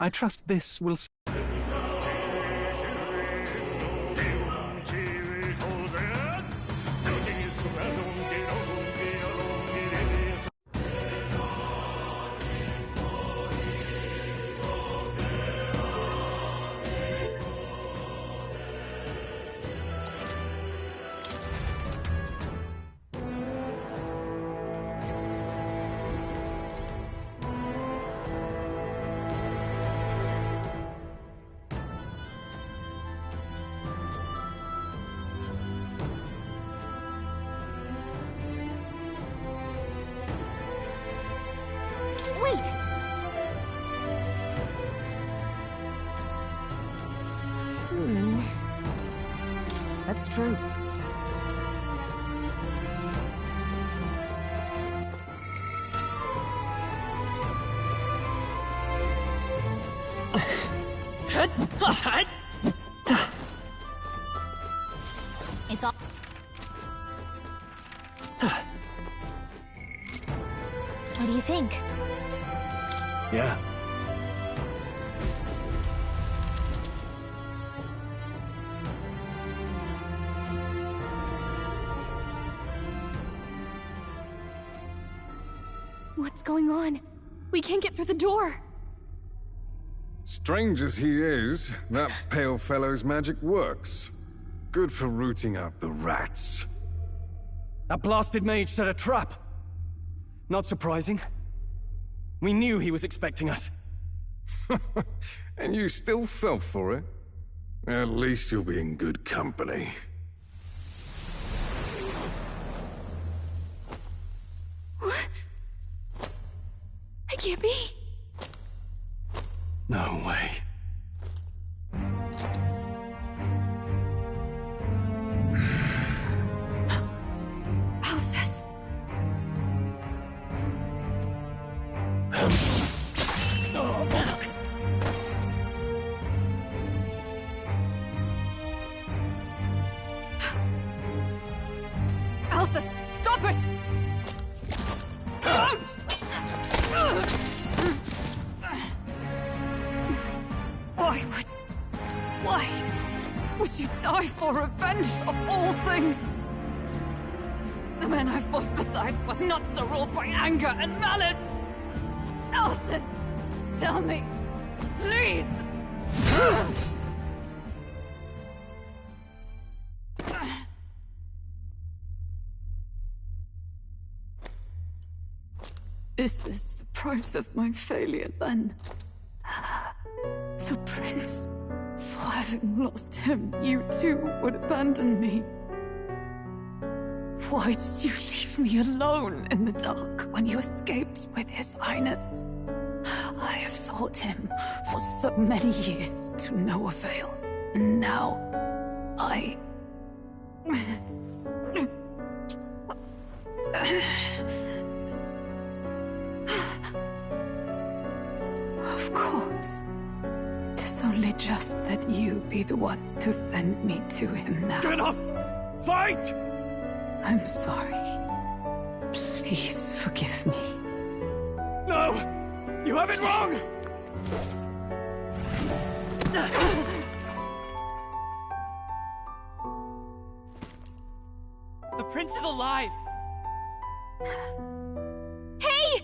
I trust this will... Wait! That's true. It's all... What do you think? Yeah. What's going on? We can't get through the door. Strange as he is, that pale fellow's magic works. Good for rooting out the rats. That blasted mage set a trap. Not surprising. We knew he was expecting us. And you still fell for it? At least you'll be in good company. What? It can't be. No way. Alcest. Alcest, stop it! Don't! Why would you die for revenge of all things? The man I fought beside was not so ruled by anger and malice. Alcest, tell me, please. Is this the price of my failure, then? The prince, for having lost him, you too would abandon me. Why did you leave me alone in the dark when you escaped with his highness? I have sought him for so many years to no avail, and now I... Of course. 'Tis only just that you be the one to send me to him now. Get up! Fight! I'm sorry. Please forgive me. No! You have it wrong! The prince is alive! Hey!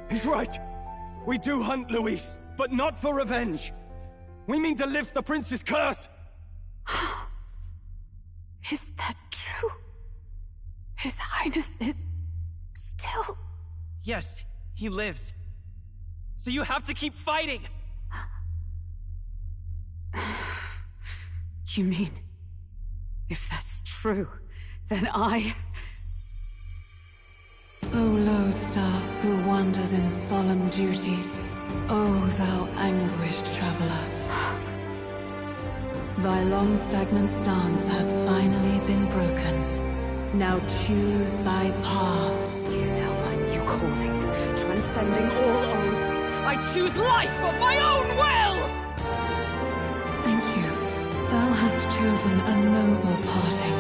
He's right. We do hunt Luis, but not for revenge. We mean to lift the prince's curse. Is that true? His Highness is... still... Yes, he lives. So you have to keep fighting! You mean... if that's true, then I... O lodestar who wanders in solemn duty, O thou anguished traveler. Thy long stagnant stance hath finally been broken. Now choose thy path. Now my new calling, transcending all oaths, I choose life of my own will! Thank you. Thou hast chosen a noble parting.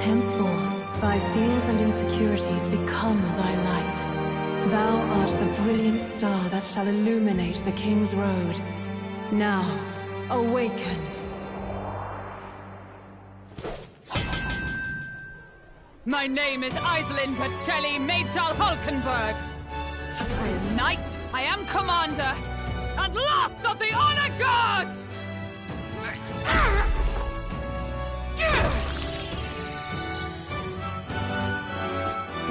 Henceforth, thy fears and insecurities become thy light. Thou art the brilliant star that shall illuminate the King's Road. Now, awaken. My name is Iselin Pacelli Majal Hulkenberg. I am knight, I am commander, and last of the Honor Guard!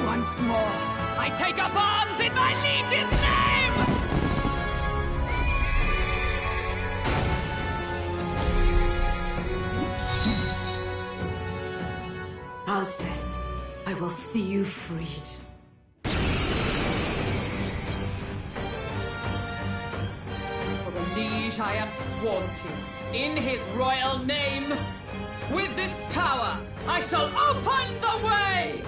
Once more, I take up arms in my liege's name! Alcest, I will see you freed. For the liege I am sworn to, in his royal name. With this power, I shall open the way!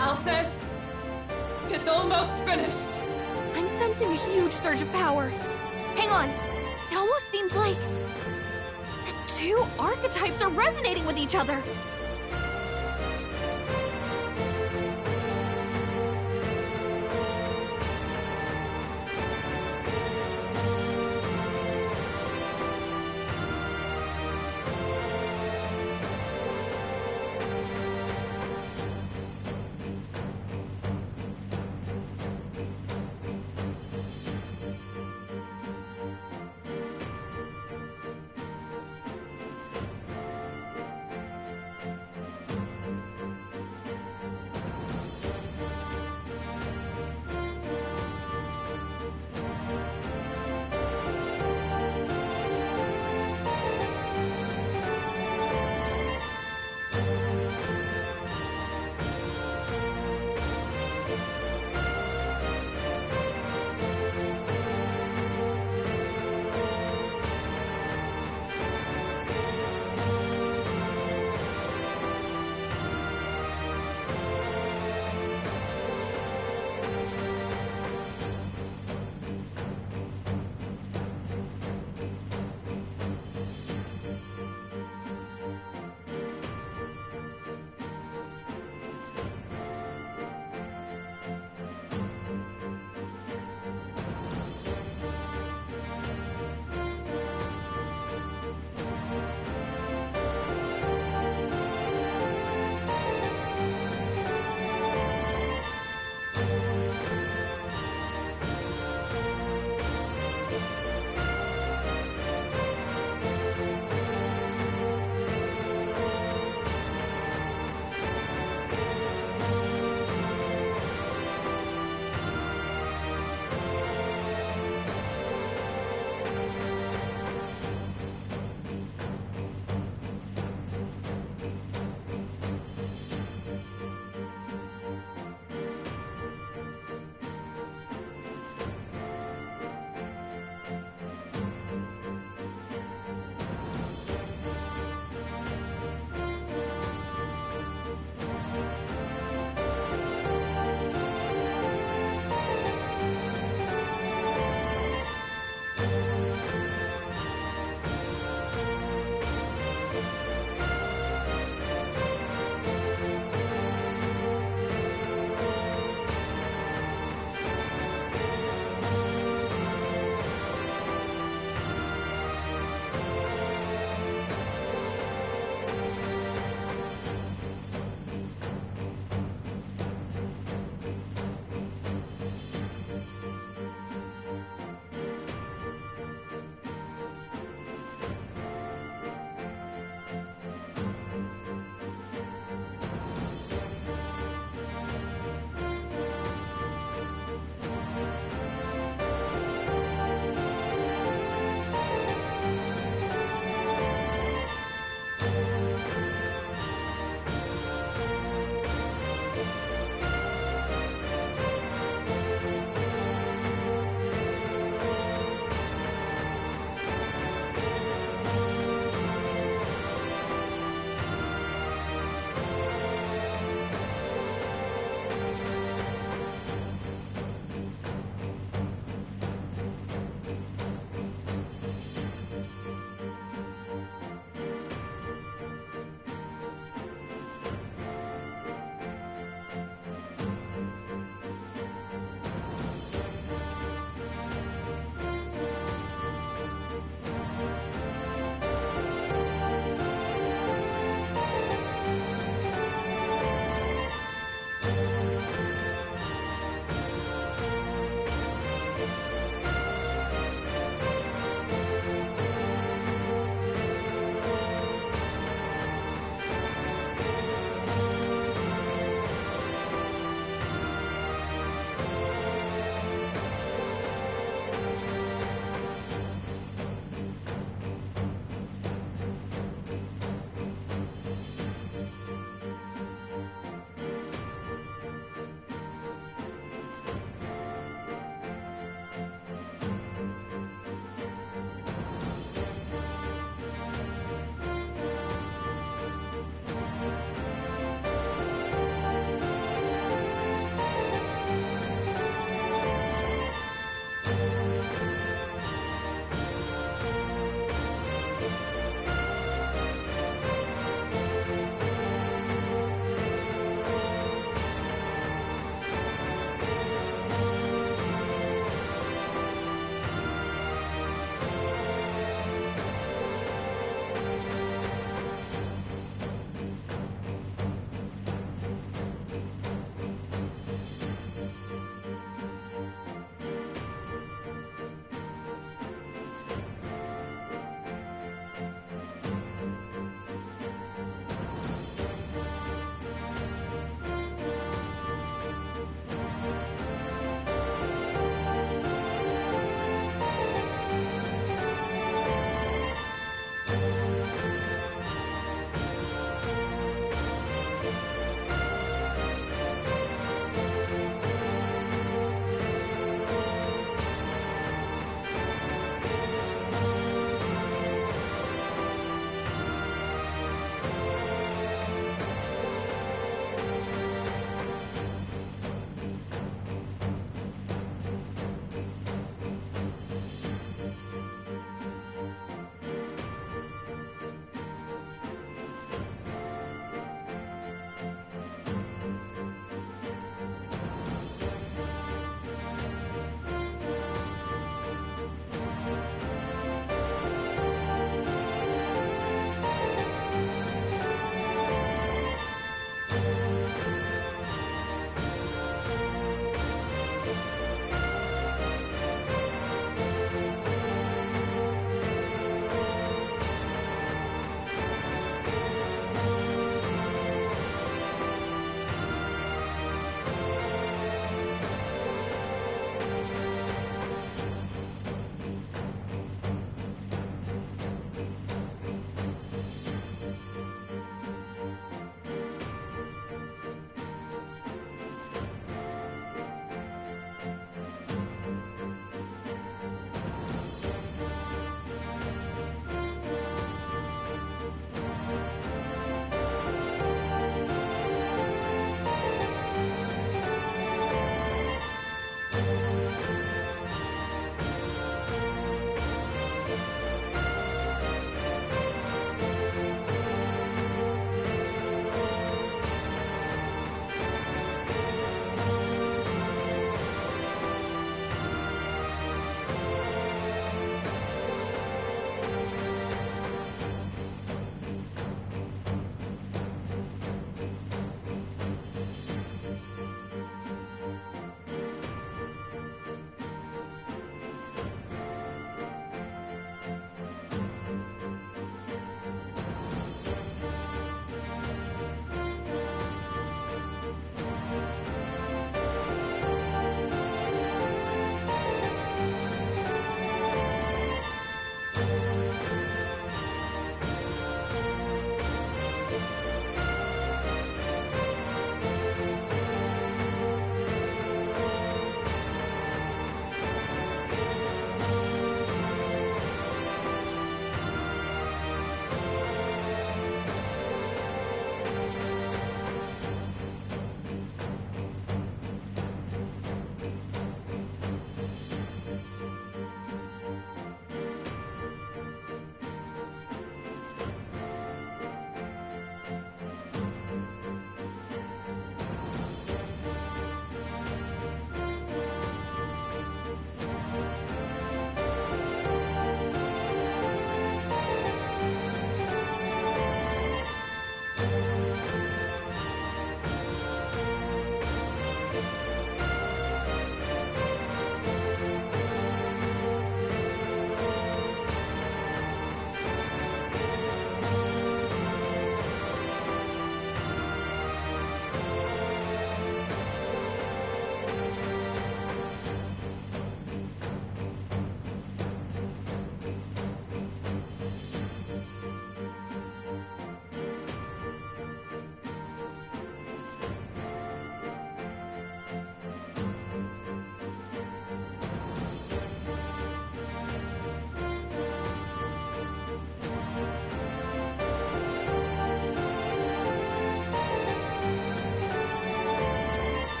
Alcest, 'tis almost finished. I'm sensing a huge surge of power. Hang on. It almost seems like the two archetypes are resonating with each other.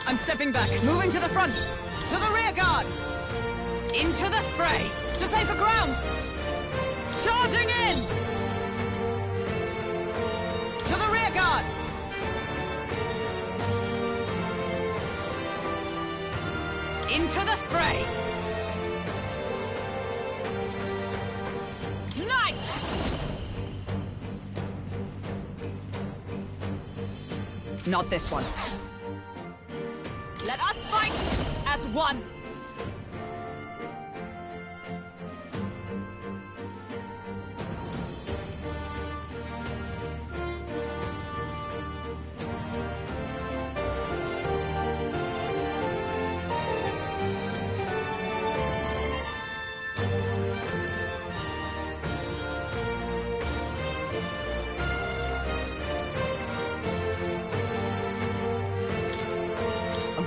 I'm stepping back, moving to the front. To the rear guard. Into the fray. To safer ground. Charging in. To the rear guard. Into the fray. Knight! Not this one. Let us fight as one.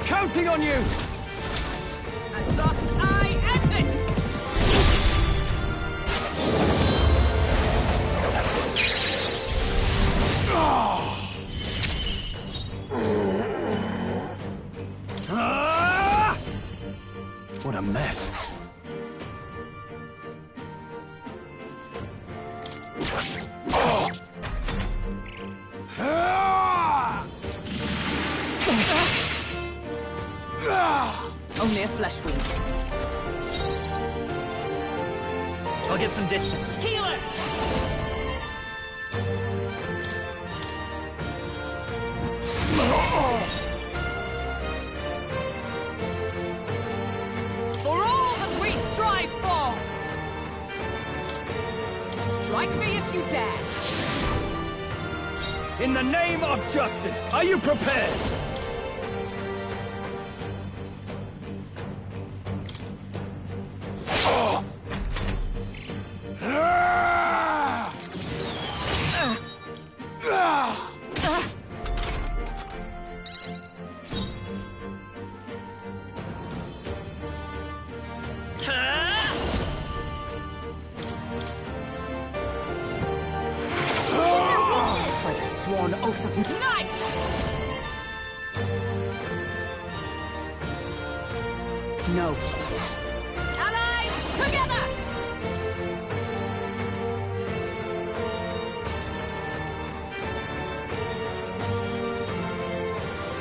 Counting on you! And thus I end it! What a mess. Only a flesh wound. I'll get some distance. Healer! For all that we strive for! Strike me if you dare! In the name of justice, are you prepared? By the sworn oath of night! No. Allies, together!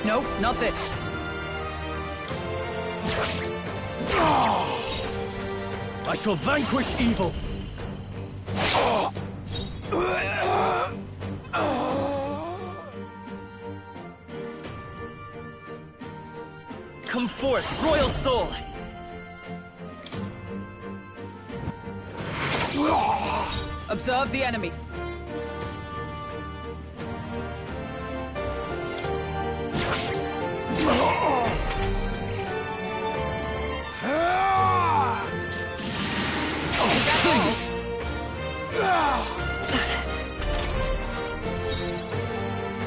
No, not this. I shall vanquish evil. Come forth, royal soul! Observe the enemy.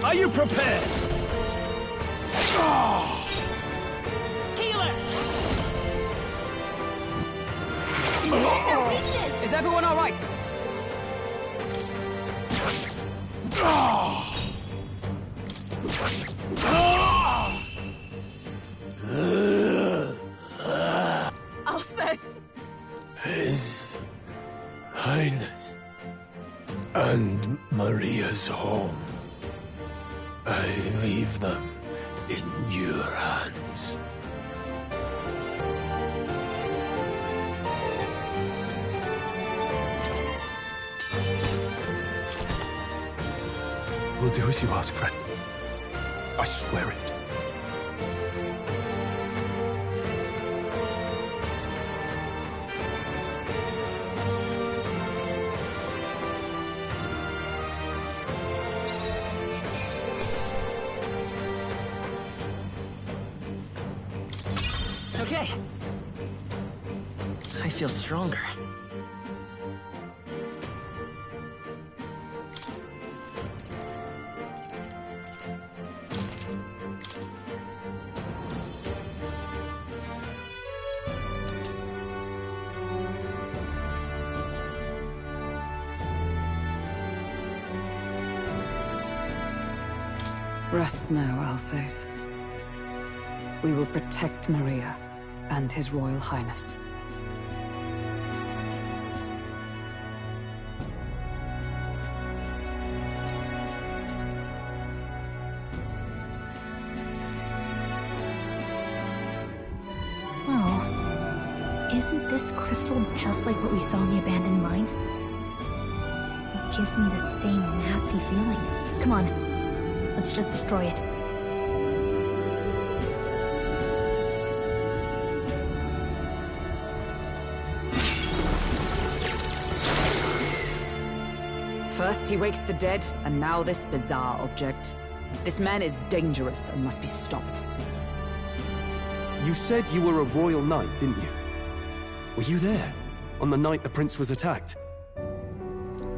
Are you prepared? Healer! Is everyone all right? Alcest! His Highness and Maria's home. I leave them in your hands. We'll do as you ask, friend. I swear it. Okay. I feel stronger. Rest now, Alcest. We will protect Maria and His Royal Highness. Oh. Isn't this crystal just like what we saw in the abandoned mine? It gives me the same nasty feeling. Come on, let's just destroy it. First he wakes the dead, and now this bizarre object. This man is dangerous and must be stopped. You said you were a royal knight, didn't you? Were you there? On the night the prince was attacked?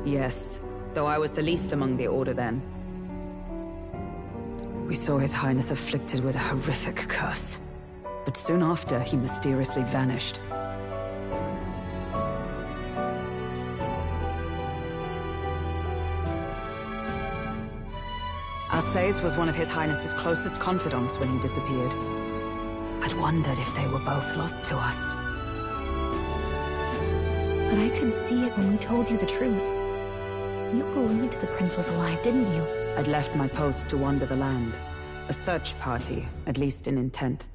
Yes, though I was the least among the Order then. We saw His Highness afflicted with a horrific curse. But soon after, he mysteriously vanished. Arcés was one of His Highness's closest confidants when he disappeared. I'd wondered if they were both lost to us. But I could see it when we told you the truth. You believed the prince was alive, didn't you? I'd left my post to wander the land. A search party, at least in intent.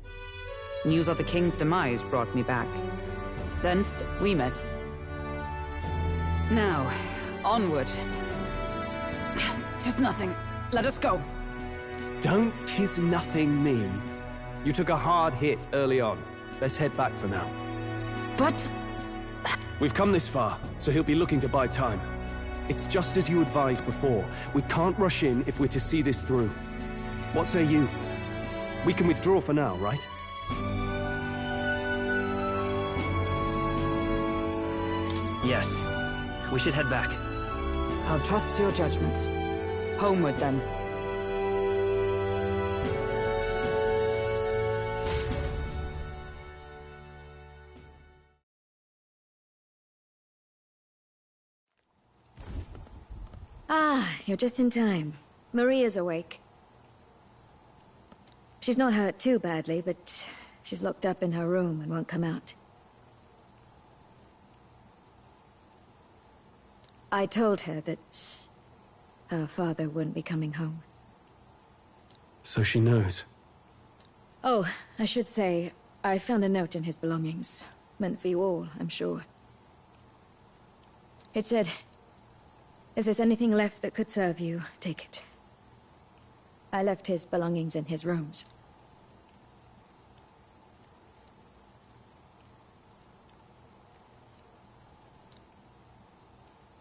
News of the king's demise brought me back. Thence, we met. Now, onward. 'Tis nothing. Let us go. Don't "'tis nothing" me. You took a hard hit early on. Let's head back for now. But... We've come this far, so he'll be looking to buy time. It's just as you advised before. We can't rush in if we're to see this through. What say you? We can withdraw for now, right? Yes. We should head back. I'll trust your judgment. Homeward, then. Ah, you're just in time. Maria's awake. She's not hurt too badly, but she's locked up in her room and won't come out. I told her that her father wouldn't be coming home. So she knows. Oh, I should say, I found a note in his belongings. Meant for you all, I'm sure. It said, if there's anything left that could serve you, take it. I left his belongings in his rooms.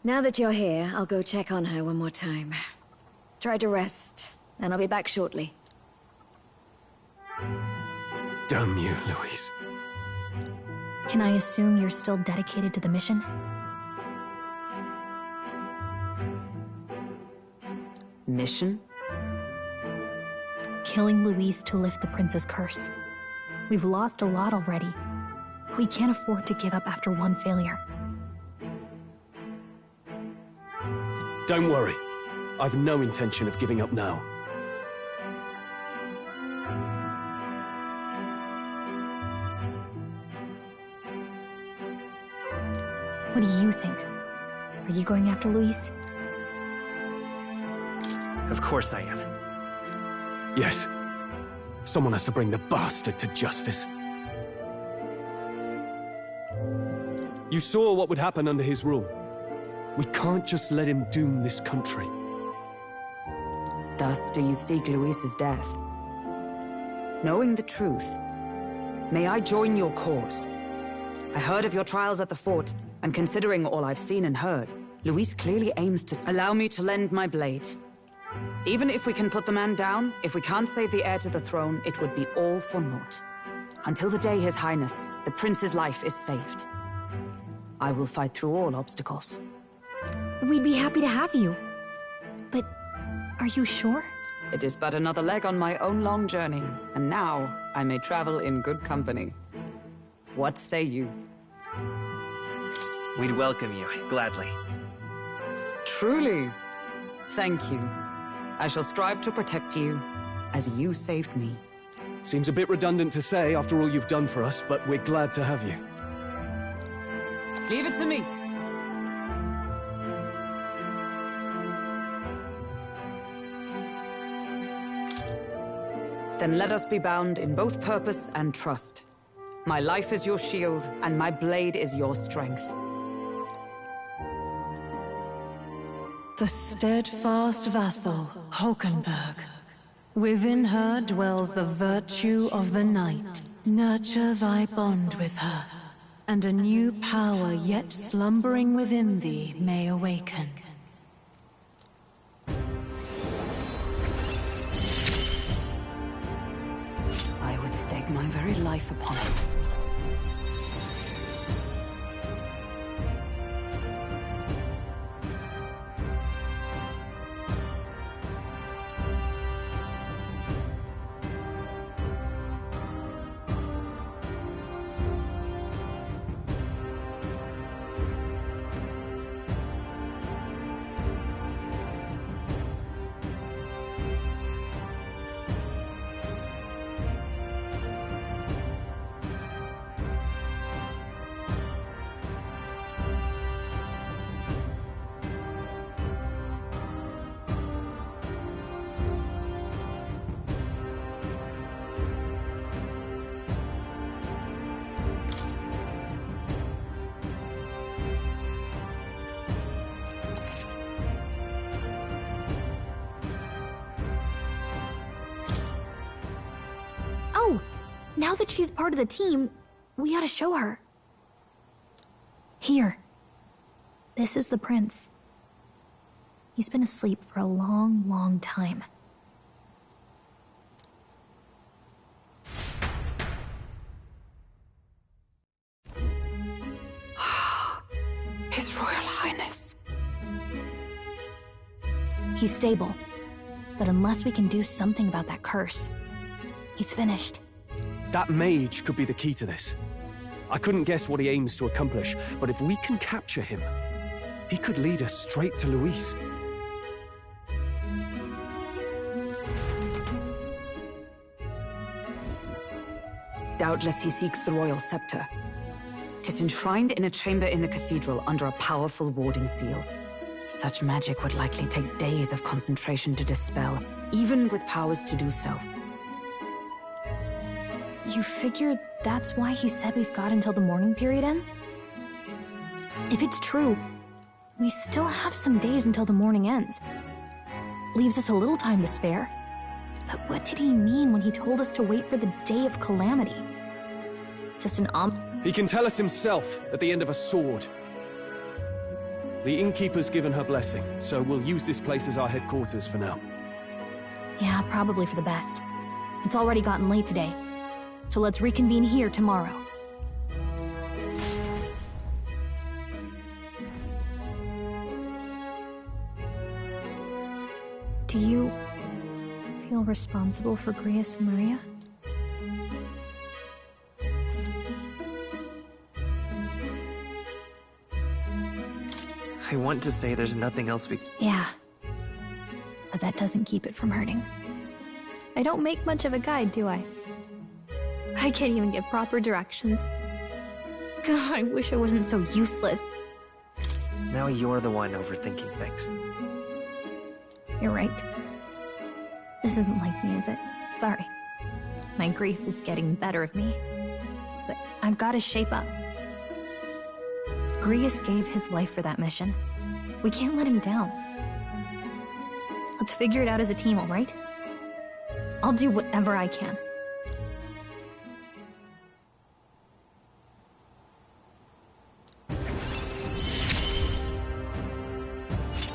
Now that you're here, I'll go check on her one more time. Try to rest, and I'll be back shortly. Damn you, Luis. Can I assume you're still dedicated to the mission? Mission? Killing Luis to lift the prince's curse. We've lost a lot already. We can't afford to give up after one failure. Don't worry. I've no intention of giving up now. What do you think? Are you going after Luis? Of course I am. Yes. Someone has to bring the bastard to justice. You saw what would happen under his rule. We can't just let him doom this country. Thus do you seek Luis's death. Knowing the truth, may I join your cause? I heard of your trials at the fort, and considering all I've seen and heard, Luis clearly aims to allow me to lend my blade. Even if we can put the man down, if we can't save the heir to the throne, it would be all for naught. Until the day His Highness, the prince's life, is saved. I will fight through all obstacles. We'd be happy to have you. But are you sure? It is but another leg on my own long journey, and now I may travel in good company. What say you? We'd welcome you, gladly. Truly. Thank you. I shall strive to protect you, as you saved me. Seems a bit redundant to say after all you've done for us, but we're glad to have you. Leave it to me. Then let us be bound in both purpose and trust. My life is your shield, and my blade is your strength. The steadfast vassal, Hulkenberg. Within her dwells the virtue of the night. Nurture thy bond with her, and a new power yet slumbering within thee may awaken. I would stake my very life upon it. Now that she's part of the team, we ought to show her. Here. This is the prince. He's been asleep for a long, long time. His Royal Highness. He's stable. But unless we can do something about that curse, he's finished. That mage could be the key to this. I couldn't guess what he aims to accomplish, but if we can capture him, he could lead us straight to Luis. Doubtless he seeks the royal scepter. 'Tis enshrined in a chamber in the cathedral under a powerful warding seal. Such magic would likely take days of concentration to dispel, even with powers to do so. You figure that's why he said we've got until the mourning period ends? If it's true, we still have some days until the mourning ends. Leaves us a little time to spare. But what did he mean when he told us to wait for the day of calamity? Just an He can tell us himself at the end of a sword. The innkeeper's given her blessing, so we'll use this place as our headquarters for now. Yeah, probably for the best. It's already gotten late today. So let's reconvene here tomorrow. Do you feel responsible for Grius and Maria? I want to say there's nothing else we... Yeah. But that doesn't keep it from hurting. I don't make much of a guide, do I? I can't even give proper directions. God, I wish I wasn't so useless. Now you're the one overthinking things. You're right. This isn't like me, is it? Sorry. My grief is getting the better of me. But I've got to shape up. Grius gave his life for that mission. We can't let him down. Let's figure it out as a team, all right? I'll do whatever I can.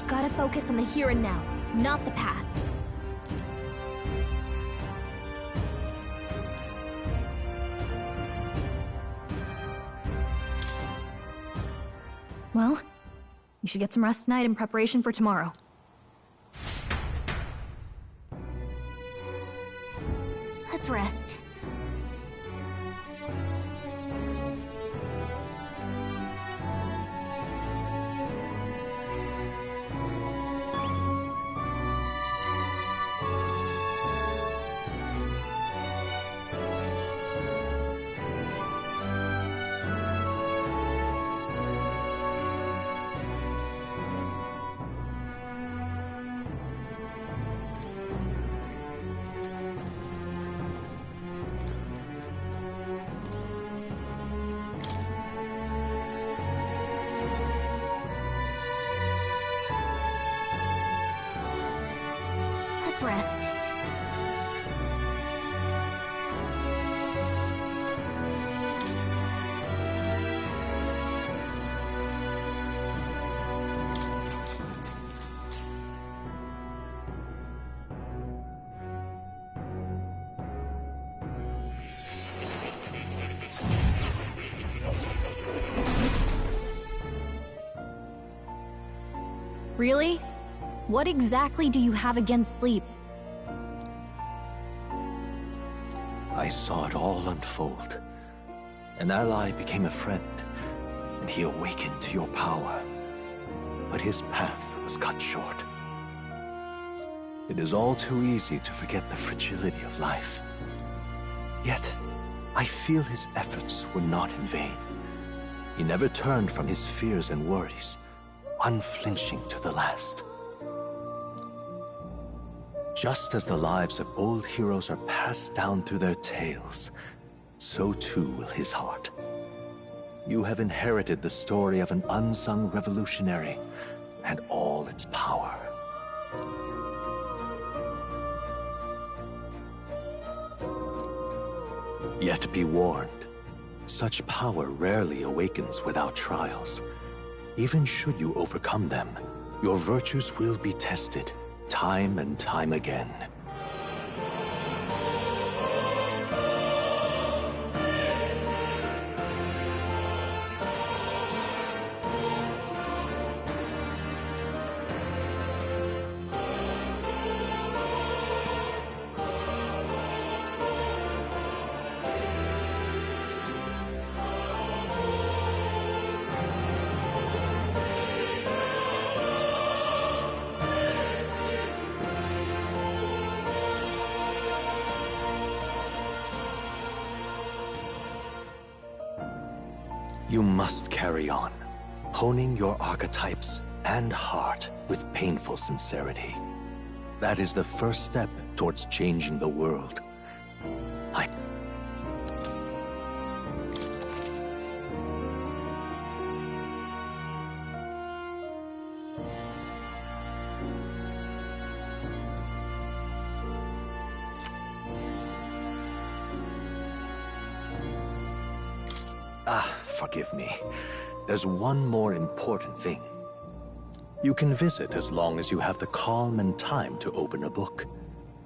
Gotta focus on the here and now, not the past. Well, you should get some rest tonight in preparation for tomorrow. Let's rest. let's rest. Really? What exactly do you have against sleep? I saw it all unfold. An ally became a friend, and he awakened to your power. But his path was cut short. It is all too easy to forget the fragility of life. Yet, I feel his efforts were not in vain. He never turned from his fears and worries, unflinching to the last. Just as the lives of old heroes are passed down through their tales, so too will his heart. You have inherited the story of an unsung revolutionary and all its power. Yet be warned, such power rarely awakens without trials. Even should you overcome them, your virtues will be tested, time and time again. You must carry on, honing your archetypes and heart with painful sincerity. That is the first step towards changing the world. Forgive me. There's one more important thing. You can visit as long as you have the calm and time to open a book.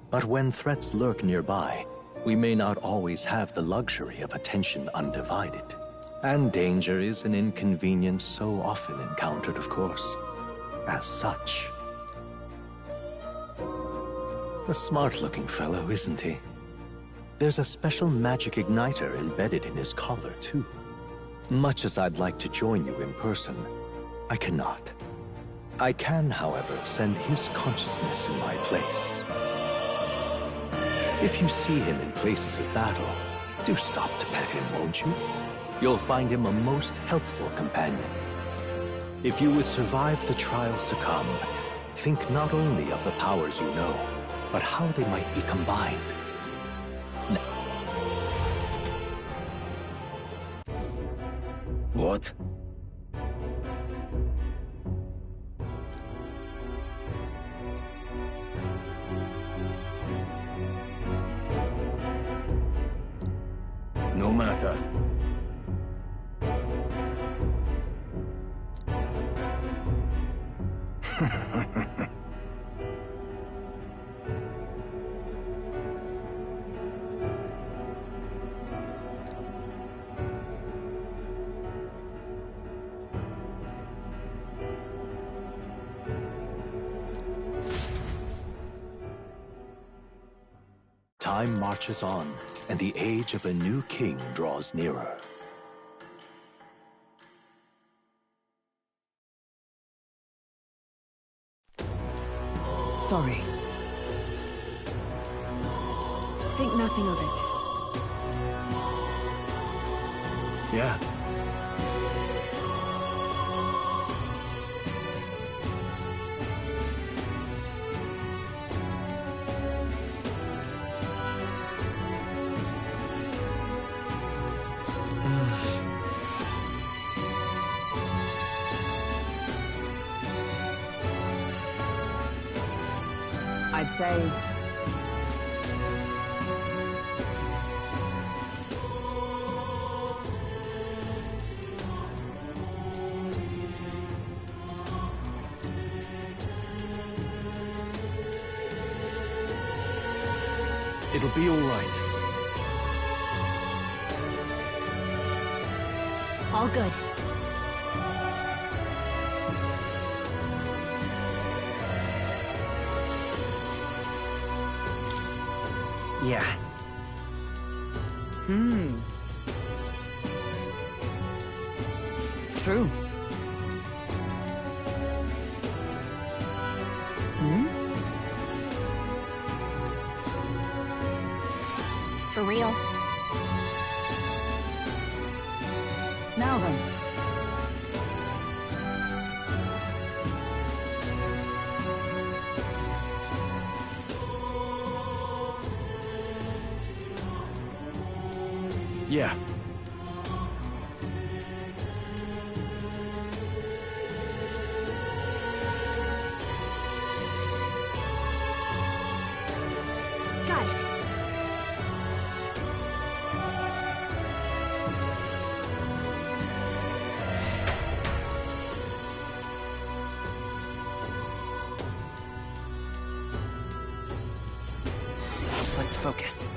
But when threats lurk nearby, we may not always have the luxury of attention undivided. And danger is an inconvenience so often encountered, of course. As such. A smart-looking fellow, isn't he? There's a special magic igniter embedded in his collar, too. Much as I'd like to join you in person, I cannot. I can, however, send his consciousness in my place. If you see him in places of battle, do stop to pet him, won't you? You'll find him a most helpful companion. If you would survive the trials to come, think not only of the powers you know, but how they might be combined. What? No matter. Time marches on, and the age of a new king draws nearer. Sorry. Think nothing of it. Yeah. I'd say... It'll be all right. All good. Yeah. True. For real. Now then. Yeah. Got it. Let's focus.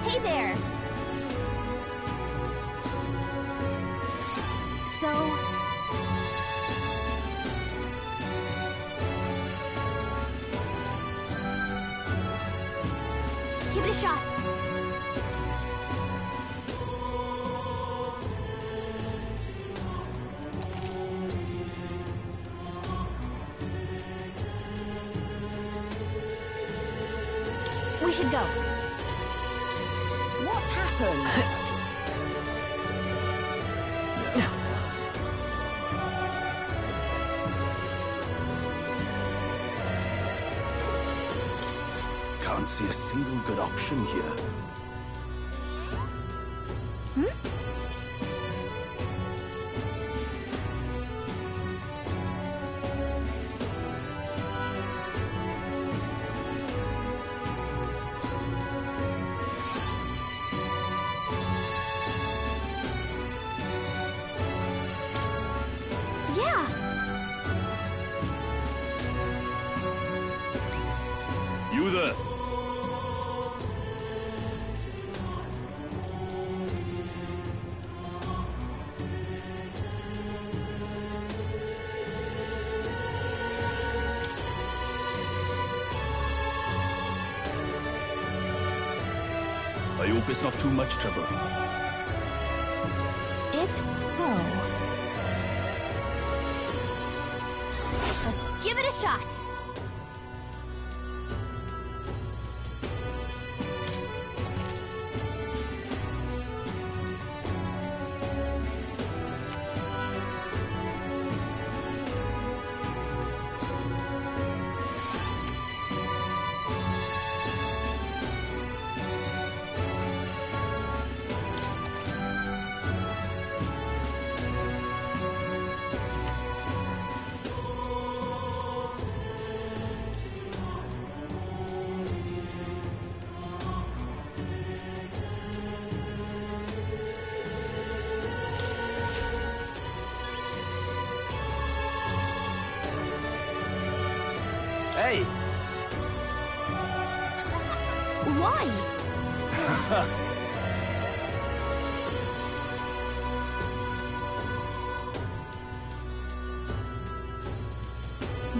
Hey there! So... give it a shot. We should go. What's happened? Can't see a single good option here. Yeah! You there! I hope it's not too much trouble. If so... let's give it a shot!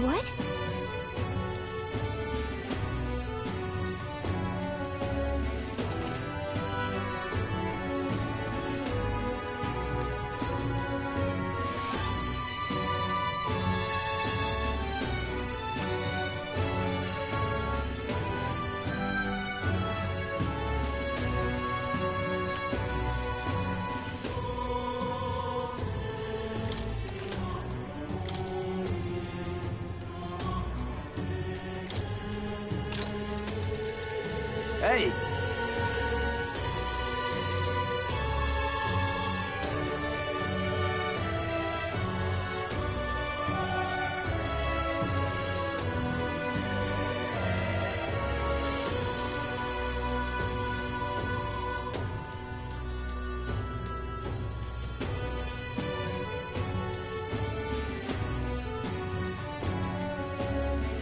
What? Hey!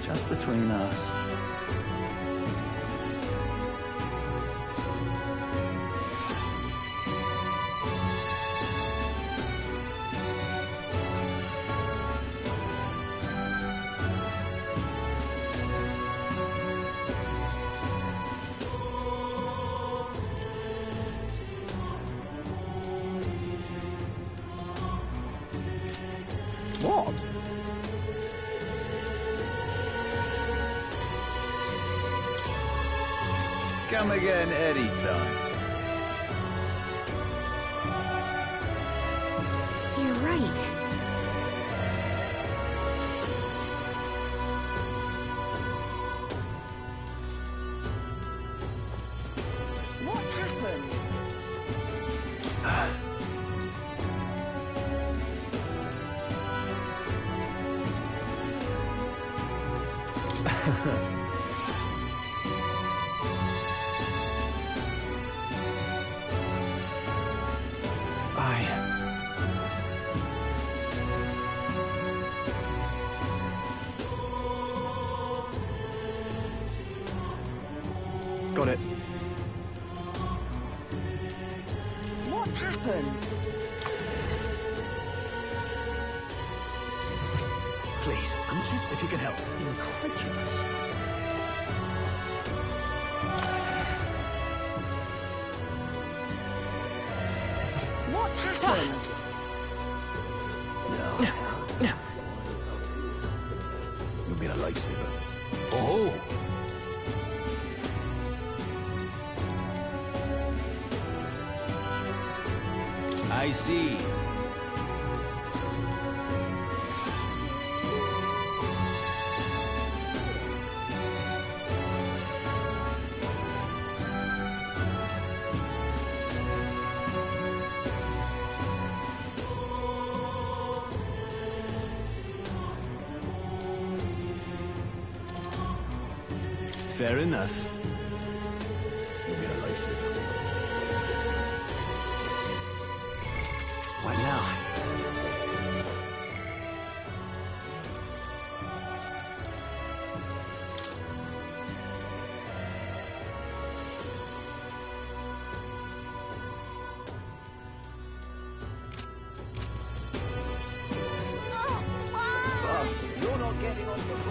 Just between us. What? Come again anytime. You're right. What's happened? Got it. What's happened? Please, anxious if you can help. Incredulous. What's happened? No. You'll be a lifesaver. Oh! I see. Fair enough. You'll be a lifesaver. What now?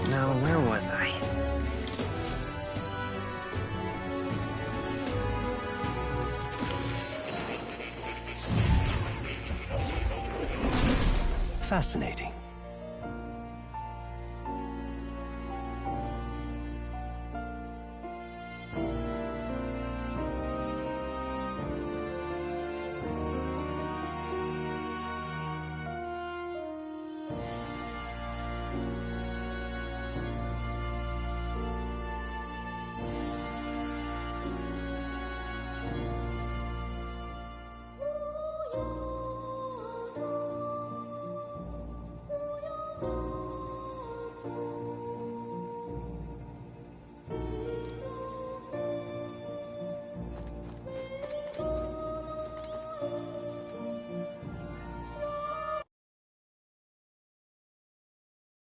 Now, where was I? Fascinating.